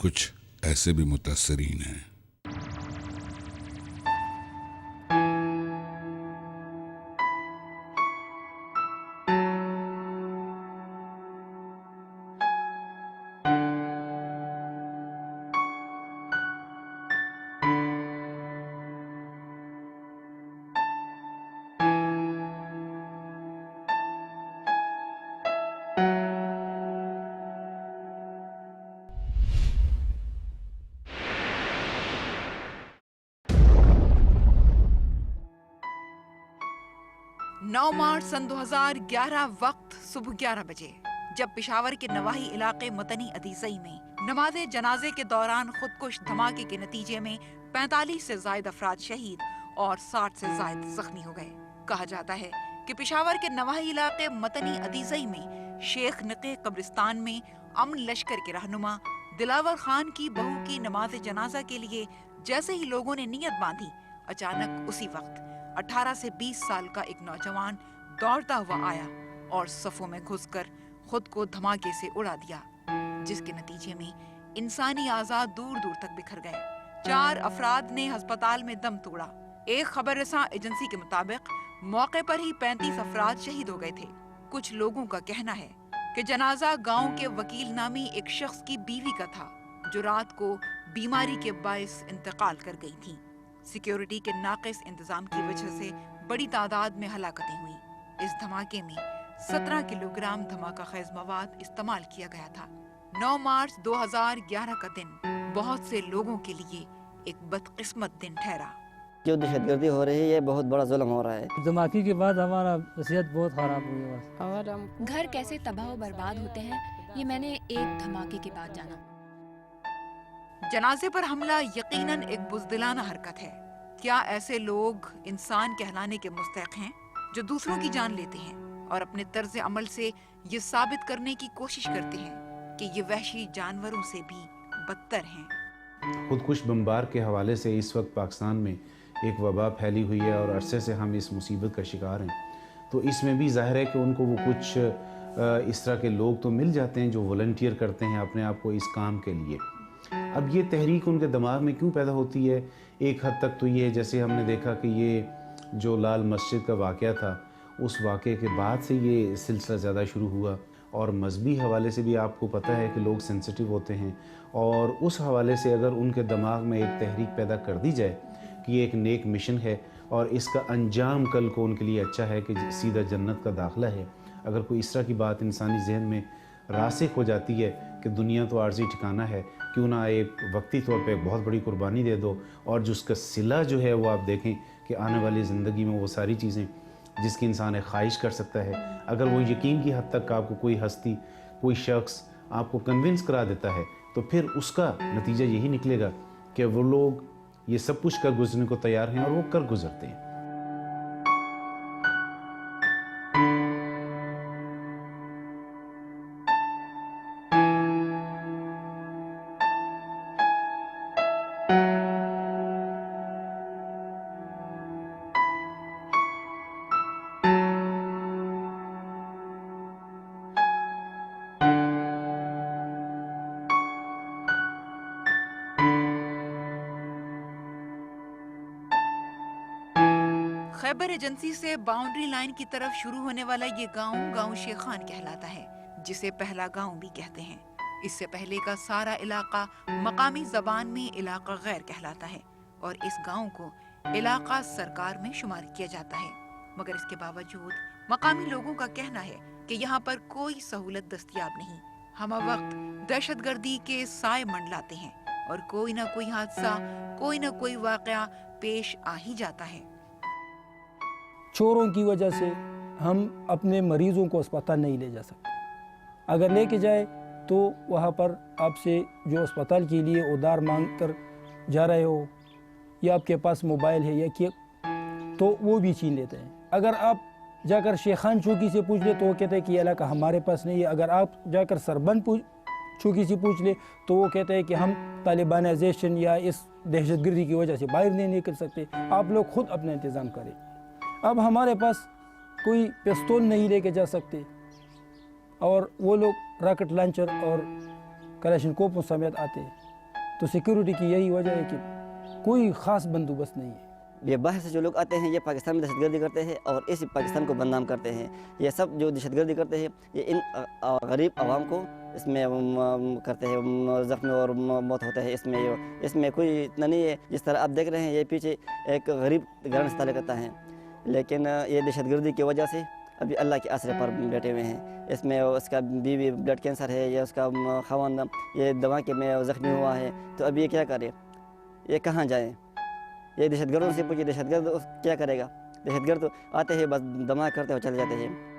کچھ ایسے بھی متاثرین ہیں۔ نو مارچ سن 2011 وقت صبح 11 بجے جب پشاور کے نواحی علاقے متنی عدیزئی میں نماز جنازے کے دوران خودکش دھماکے کے نتیجے میں 45 سے زائد افراد شہید اور 60 سے زائد زخمی ہو گئے۔ کہا جاتا ہے کہ پشاور کے نواحی علاقے متنی عدیزئی میں شیخ نقی قبرستان میں امن لشکر کے رہنما دلاور خان کی بہو کی نماز جنازہ کے لیے جیسے ہی لوگوں نے نیت باندھی، اچانک اسی وقت 18 سے 20 سال کا ایک نوجوان دوڑتا ہوا آیا اور صفوں میں گھس کر خود کو دھماکے سے اڑا دیا، جس کے نتیجے میں انسانی اعضاء دور دور تک بکھر گئے۔ 4 افراد نے ہسپتال میں دم توڑا۔ ایک خبر رساں ایجنسی کے مطابق موقع پر ہی 35 افراد شہید ہو گئے تھے۔ کچھ لوگوں کا کہنا ہے کہ جنازہ گاؤں کے وکیل نامی ایک شخص کی بیوی کا تھا جو رات کو بیماری کے باعث انتقال کر گئی تھی۔ سیکیورٹی کے ناقص انتظام کی وجہ سے بڑی تعداد میں ہلاکتیں ہوئیں۔ اس دھماکے میں 17 کلو گرام دھماکہ خیز مواد استعمال کیا گیا تھا۔ 9 مارچ 2011 کا دن بہت سے لوگوں کے لیے ایک بدقسمت دن ٹھہرا۔ جو دہشت گردی ہو رہی ہے یہ بہت بڑا ظلم ہو رہا ہے۔ دھماکے کے بعد ہمارا صحت بہت خراب ہوئی ہے۔ گھر کیسے تباہ و برباد ہوتے ہیں یہ میں نے ایک دھماکے کے بعد جانا۔ جنازے پر حملہ یقیناً ایک بزدلانہ حرکت ہے۔ کیا ایسے لوگ انسان کہلانے کے مستحق ہیں جو دوسروں کی جان لیتے ہیں اور اپنے طرز عمل سے یہ ثابت کرنے کی کوشش کرتے ہیں کہ یہ وحشی جانوروں سے بھی بدتر ہیں؟ خودکش بمبار کے حوالے سے اس وقت پاکستان میں ایک وبا پھیلی ہوئی ہے اور عرصے سے ہم اس مصیبت کا شکار ہیں، تو اس میں بھی ظاہر ہے کہ ان کو وہ کچھ اس طرح کے لوگ تو مل جاتے ہیں جو والنٹیئر کرتے ہیں اپنے آپ کو اس کام کے لیے۔ اب یہ تحریک ان کے دماغ میں کیوں پیدا ہوتی ہے؟ ایک حد تک تو یہ جیسے ہم نے دیکھا کہ یہ جو لال مسجد کا واقعہ تھا اس واقعے کے بعد سے یہ سلسلہ زیادہ شروع ہوا، اور مذہبی حوالے سے بھی آپ کو پتہ ہے کہ لوگ سینسٹیو ہوتے ہیں، اور اس حوالے سے اگر ان کے دماغ میں ایک تحریک پیدا کر دی جائے کہ یہ ایک نیک مشن ہے اور اس کا انجام کل کو ان کے لیے اچھا ہے کہ سیدھا جنت کا داخلہ ہے، اگر کوئی اس طرح کی بات انسانی ذہن میں راسخ ہو جاتی ہے کہ دنیا تو عارضی ٹھکانہ ہے، کیوں نہ ایک وقتی طور پہ ایک بہت بڑی قربانی دے دو، اور جو اس کا صلہ جو ہے وہ آپ دیکھیں کہ آنے والی زندگی میں وہ ساری چیزیں جس کی انسان ایک خواہش کر سکتا ہے، اگر وہ یقین کی حد تک آپ کو کوئی ہستی کوئی شخص آپ کو کنونس کرا دیتا ہے تو پھر اس کا نتیجہ یہی نکلے گا کہ وہ لوگ یہ سب کچھ کر گزرنے کو تیار ہیں اور وہ کر گزرتے ہیں۔ خیبر ایجنسی سے باؤنڈری لائن کی طرف شروع ہونے والا یہ گاؤں شیخان کہلاتا ہے، جسے پہلا گاؤں بھی کہتے ہیں۔ اس سے پہلے کا سارا علاقہ مقامی زبان میں علاقہ غیر کہلاتا ہے اور اس گاؤں کو علاقہ سرکار میں شمار کیا جاتا ہے، مگر اس کے باوجود مقامی لوگوں کا کہنا ہے کہ یہاں پر کوئی سہولت دستیاب نہیں۔ ہمہ وقت دہشت گردی کے سائے منڈلاتے ہیں اور کوئی نہ کوئی حادثہ کوئی نہ کوئی واقعہ پیش آ ہی جاتا ہے۔ چوروں کی وجہ سے ہم اپنے مریضوں کو اسپتال نہیں لے جا سکتے، اگر لے کے جائے تو وہاں پر آپ سے جو اسپتال کے لیے ادھار مانگ کر جا رہے ہو یا آپ کے پاس موبائل ہے یا کہ تو وہ بھی چھین لیتے ہیں۔ اگر آپ جا کر شیخان چوکی سے پوچھ لے تو وہ کہتے ہیں کہ یہ علاقہ ہمارے پاس نہیں ہے۔ اگر آپ جا کر سربند چوکی سے پوچھ لے تو وہ کہتے ہیں کہ ہم طالبانائزیشن یا اس دہشت گردی کی وجہ سے باہر نہیں نکل سکتے، آپ لوگ خود اپنا انتظام کریں۔ اب ہمارے پاس کوئی پستول نہیں لے کے جا سکتے اور وہ لوگ راکٹ لانچر اور کلاشنکوف سمیت آتے ہیں۔ तो सिक्योरिटी की यही वजह है कि कोई ख़ास बंदोबस्त नहीं है। ये बाहर से जो लोग आते हैं ये पाकिस्तान में दहशतगर्दी करते हैं और इसी पाकिस्तान को बदनाम करते हैं। ये सब जो दहशतगर्दी करते हैं ये इन गरीब आवाम को इसमें करते हैं, ज़ख्मी और मौत होता है इसमें कोई इतना नहीं है। जिस तरह आप देख रहे हैं ये पीछे एक गरीब घराने से ताल्लुक़ रखता है, लेकिन ये दहशतगर्दी की वजह से अभी अल्लाह के आसरे पर बैठे हुए हैं। इसमें उसका बीवी ब्लड कैंसर है या उसका ख़ावंद ये धमाके में ज़ख्मी हुआ है, तो अब ये क्या करे, ये कहाँ जाए? ये दहशतगर्दों से पूछिए, दहशतगर्द क्या करेगा? दहशतगर्द तो आते हैं बस धमाका करते हुए चले जाते हैं।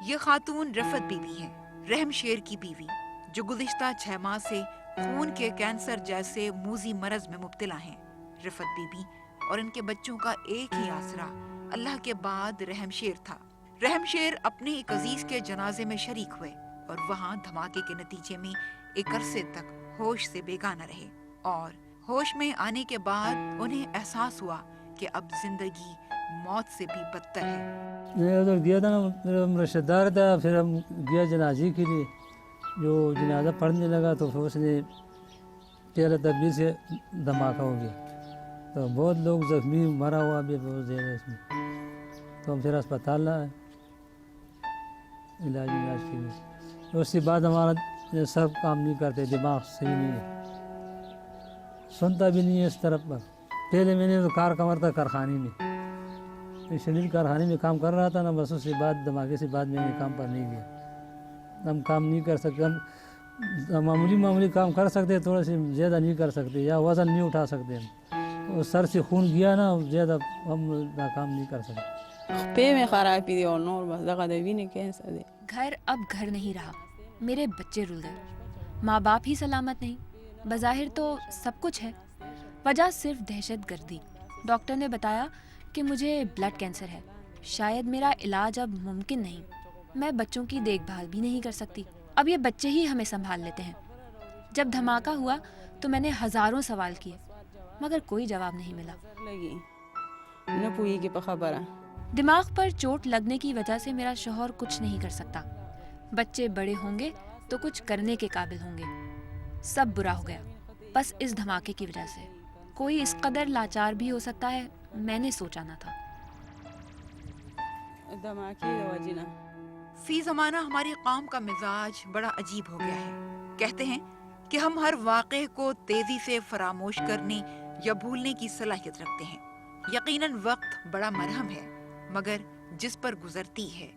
ये खातून रफत बीबी है, रहम शेर की बीवी, जो गुज़िश्ता 6 माह से खून के कैंसर जैसे मूजी मरज में मुब्तला हैं। रफत बीबी और इनके बच्चों का एक ही आसरा अल्लाह के बाद रहम शेर था। रहम शेर अपने एक अजीज के जनाजे में शरीक हुए और वहाँ धमाके के नतीजे में एक अरसे तक होश से बेगाना रहे और होश में आने के बाद उन्हें एहसास हुआ कि अब जिंदगी मौत से भी बदतर है। मैं उधर गया था ना, मेरा रिश्तेदार था, फिर हम गया जनाजे के लिए। जो जनाजा पढ़ने लगा तो फिर उसने 13 तबलीग से धमाका हो गया, तो बहुत लोग ज़ख्मी मरा हुआ भी बहुत ज़्यादा इसमें। तो हम फिर अस्पताल लाए इलाज के लिए। तो उसके बाद हमारा ये सब काम नहीं करते, दिमाग सही नहीं है, सुनता भी नहीं है इस तरफ पर। पहले मैंने तो कार कमर था कारखाने में, शलील कारखाने में काम कर रहा था ना, बस उसके बाद धमाके से बाद मैंने काम पर नहीं गया। हम काम नहीं कर सकते, हम मामूली काम कर सकते, थोड़ा से ज़्यादा नहीं कर सकते या वज़न नहीं उठा सकते हम। और सर से खून गया ना ज़्यादा, हम काम नहीं कर सकते। पे में खराबी और नोर बस लगा दे भी नहीं कैसा दे। घर अब घर नहीं रहा, मेरे बच्चे रुल गए, माँ बाप ही सलामत नहीं। बज़ाहिर तो सब कुछ है, वजह सिर्फ दहशत गर्दी। डॉक्टर ने बताया कि मुझे ब्लड कैंसर है, शायद मेरा इलाज अब मुमकिन नहीं, मैं बच्चों की देखभाल भी नहीं कर सकती, अब ये बच्चे ही हमें संभाल लेते हैं। जब धमाका हुआ तो मैंने हज़ारों सवाल किए मगर कोई जवाब नहीं मिला। न पूरी की खबर है। दिमाग पर चोट लगने की वजह से मेरा शौहर कुछ नहीं कर सकता, बच्चे बड़े होंगे तो कुछ करने के काबिल होंगे। सब बुरा हो गया बस इस धमाके की वजह से। कोई इस कदर लाचार भी हो सकता है, मैंने सोचा ना था। फी ज़माना हमारी कौम का मिजाज बड़ा अजीब हो गया है। कहते हैं कि हम हर वाक़े को तेजी से फरामोश करने या भूलने की सलाहियत रखते हैं। यकीनन वक्त बड़ा मरहम है, मगर जिस पर गुजरती है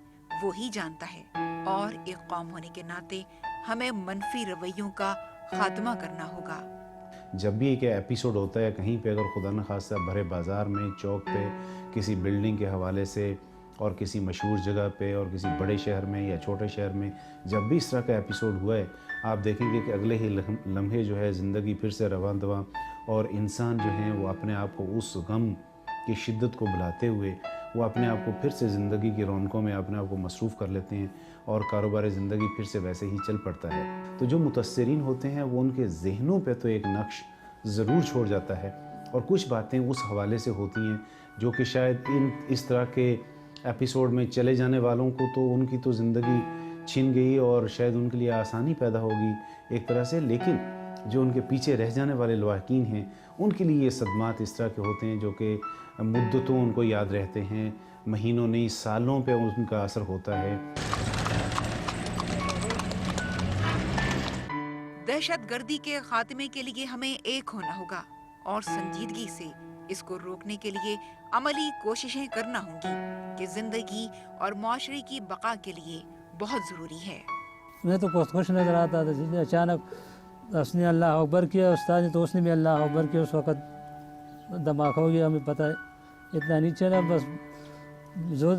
वो ही जानता है, और एक कौम होने के नाते हमें मनफी रवैयों का खात्मा करना होगा। जब भी एक एपिसोड होता है कहीं पे, अगर खुदा न खास्ता भरे बाज़ार में, चौक पे, किसी बिल्डिंग के हवाले से और किसी मशहूर जगह पे और किसी बड़े शहर में या छोटे शहर में, जब भी इस तरह का एपिसोड हुआ है, आप देखेंगे कि अगले ही लम्हे जो है ज़िंदगी फिर से रवां दवां, और इंसान जो है वो अपने आप को उस गम की शिद्दत को भुलाते हुए वो अपने आप को फिर से ज़िंदगी की रौनकों में अपने आप को मसरूफ़ कर लेते हैं और कारोबार ज़िंदगी फिर से वैसे ही चल पड़ता है। तो जो मुतस्सिरीन होते हैं वो उनके ज़हनों पे तो एक नक्श ज़रूर छोड़ जाता है, और कुछ बातें उस हवाले से होती हैं जो कि शायद इस तरह के एपिसोड में चले जाने वालों को तो उनकी तो ज़िंदगी छिन गई और शायद उनके लिए आसानी पैदा होगी एक तरह से, लेकिन जो उनके पीछे रह जाने वाले लवाकिन हैं उनके लिए ये सदमात इस तरह के होते हैं जो कि मुद्दतों उनको याद रहते हैं, महीनों नहीं सालों पे उनका असर होता है। दहशतगर्दी के खात्मे के लिए हमें एक होना होगा और संजीदगी से इसको रोकने के लिए अमली कोशिशें करना होंगी कि जिंदगी और माशरे की बका के लिए बहुत ज़रूरी है। मैं तो बहुत खुश नज़र आता था, जिसने अचानक उसने अल्लाह अकबर किया, उस्ताद ने तो उसने भी अल्लाह अकबर किया, उस वक़्त धमाका हो गया। हमें पता इतना नहीं चला, बस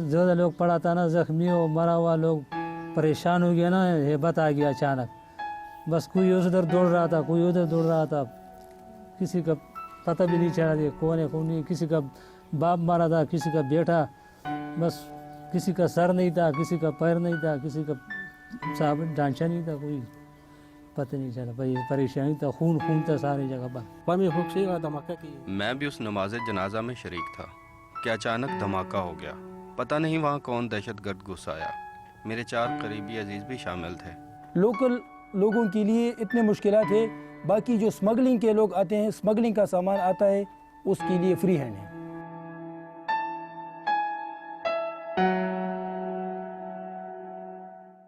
ज़्यादा लोग पड़ा था ना, ज़ख्मी और मरा हुआ लोग परेशान हो गया ना, हेबत आ गया अचानक। बस कोई उधर दौड़ रहा था, कोई उधर दौड़ रहा था, किसी का पता भी नहीं चला कि कौन है कौन नहीं, किसी का बाप मारा था, किसी का बेटा, बस किसी का सर नहीं था, किसी का पैर नहीं था, किसी का साहब ढांचा नहीं था, कोई पता नहीं चला। भाई परेशानी था, खून खून था सारी जगह पर। मैं भी उस नमाज जनाजा में शरीक था कि अचानक धमाका हो गया। पता नहीं वहाँ कौन दहशतगर्द घुस आया। मेरे 4 करीबी अजीज भी शामिल थे। लोकल लोगों के लिए इतने मुश्किलात है, बाकी जो स्मगलिंग के लोग आते हैं, स्मगलिंग का सामान आता है, उसके लिए फ्री हैंड है।